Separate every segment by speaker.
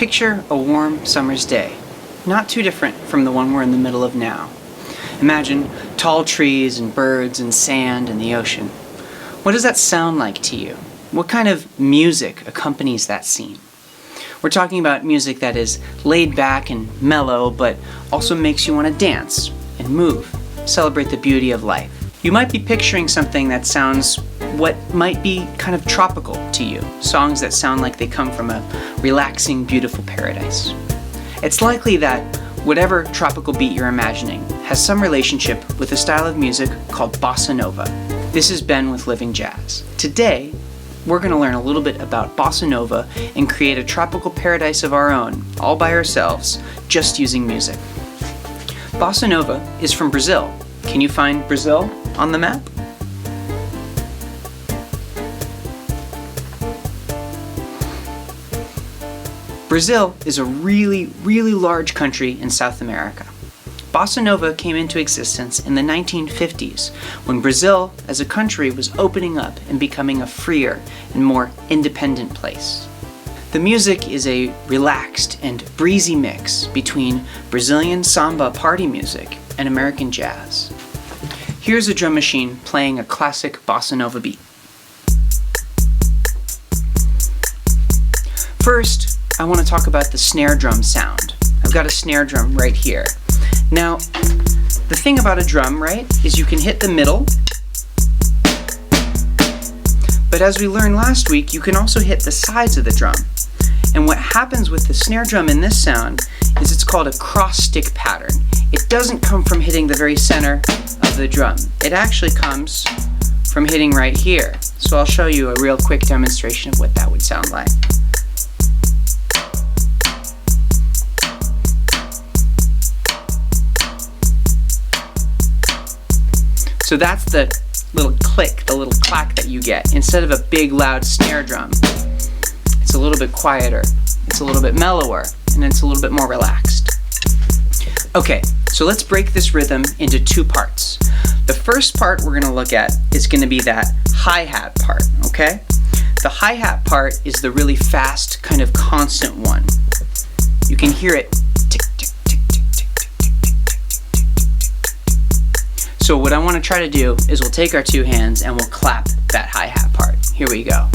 Speaker 1: Picture a warm summer's day, not too different from the one we're in the middle of now. Imagine tall trees and birds and sand and the ocean. What does that sound like to you? What kind of music accompanies that scene? We're talking about music that is laid back and mellow, but also makes you want to dance and move, celebrate the beauty of life. You might be picturing something that sounds what might be kind of tropical to you, songs that sound like they come from a relaxing, beautiful paradise. It's likely that whatever tropical beat you're imagining has some relationship with a style of music called Bossa Nova. This is Ben with Living Jazz. Today, we're going to learn a little bit about Bossa Nova and create a tropical paradise of our own, all by ourselves, just using music. Bossa Nova is from Brazil. Can you find Brazil on the map? Brazil is a really large country in South America. Bossa Nova came into existence in the 1950s when Brazil as a country was opening up and becoming a freer and more independent place. The music is a relaxed and breezy mix between Brazilian samba party music and American jazz. Here's a drum machine playing a classic Bossa Nova beat. First, I want to talk about the snare drum sound. I've got a snare drum right here. Now, the thing about a drum, right, is you can hit the middle, but as we learned last week, you can also hit the sides of the drum. And what happens with the snare drum in this sound is it's called a cross stick pattern. It doesn't come from hitting the very center of the drum. It actually comes from hitting right here. So I'll show you a real quick demonstration of what that would sound like. So that's the little click, the little clack that you get. Instead of a big loud snare drum, it's a little bit quieter, it's a little bit mellower, and it's a little bit more relaxed. Okay, so let's break this rhythm into two parts. The first part we're going to look at is going to be that hi-hat part, okay? The hi-hat part is the really fast, kind of constant one. You can hear it tick, tick, tick, tick, tick, tick, tick, tick, tick, tick, tick, tick. So what I want to try to do is we'll take our two hands and we'll clap that hi-hat part. Here we go.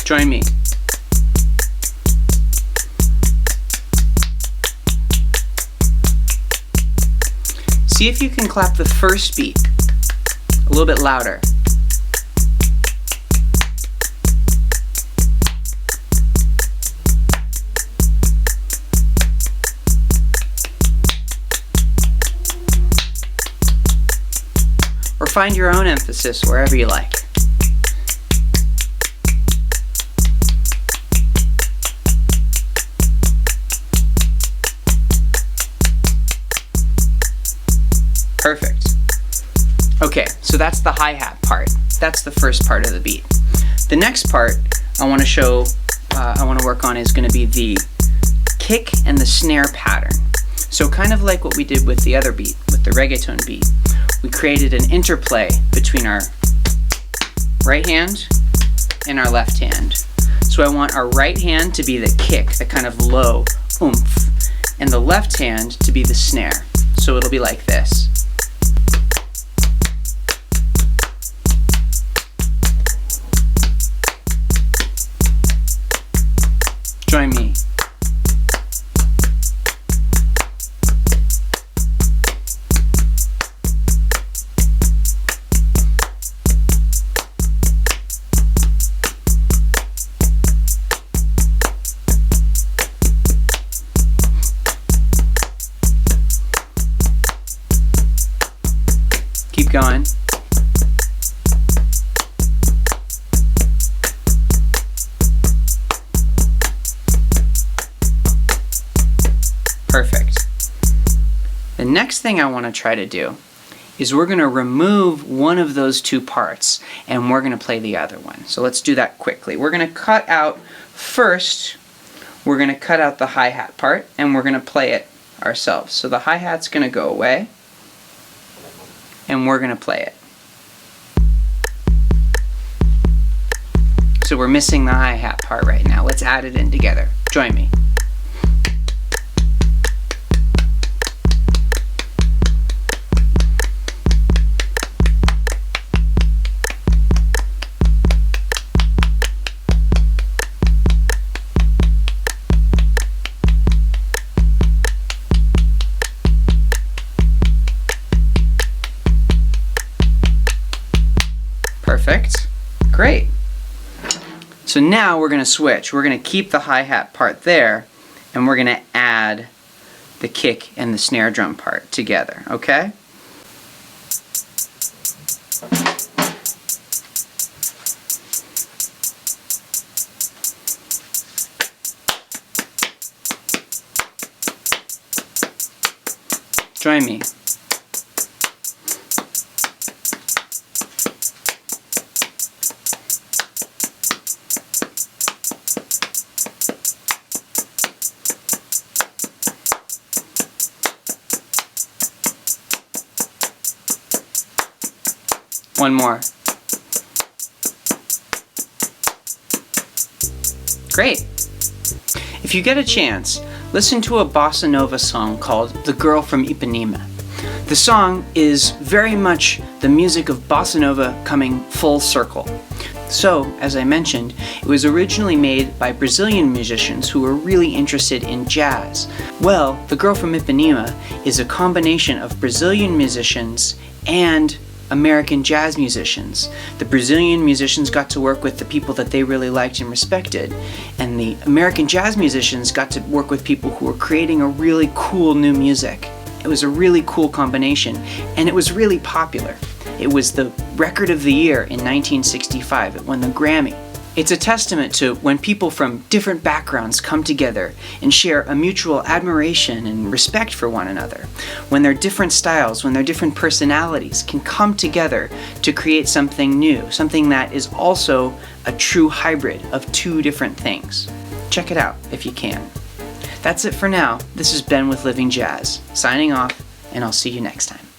Speaker 1: Join me. See if you can clap the first beat a little bit louder. Or find your own emphasis wherever you like. Perfect. Okay, so that's the hi-hat part. That's the first part of the beat. The next part I want to work on is going to be the kick and the snare pattern. So kind of like what we did with the other beat, with the reggaeton beat, we created an interplay between our right hand and our left hand. So I want our right hand to be the kick, the kind of low oomph, and the left hand to be the snare. So it'll be like this. Join me. Keep going. Perfect. The next thing I want to try to do is we're going to remove one of those two parts and we're going to play the other one. So let's do that quickly. We're going to cut out first, we're going to cut out the hi-hat part and we're going to play it ourselves. So the hi-hat's going to go away. and we're going to play it. So we're missing the hi-hat part right now. Let's add it in together. Join me. Perfect. Great. So now we're going to switch. We're going to keep the hi-hat part there, and we're going to add the kick and the snare drum part together, okay? Join me. One more. Great. If you get a chance, listen to a Bossa Nova song called The Girl from Ipanema. The song is very much the music of Bossa Nova coming full circle. So, as I mentioned, it was originally made by Brazilian musicians who were really interested in jazz. Well, The Girl from Ipanema is a combination of Brazilian musicians and American jazz musicians. The Brazilian musicians got to work with the people that they really liked and respected, and the American jazz musicians got to work with people who were creating a really cool new music. It was a really cool combination, and it was really popular. It was the record of the year in 1965. It won the Grammy. It's a testament to when people from different backgrounds come together and share a mutual admiration and respect for one another. When their different styles, when their different personalities can come together to create something new, something that is also a true hybrid of two different things. Check it out if you can. That's it for now. This is Ben with Living Jazz, signing off, and I'll see you next time.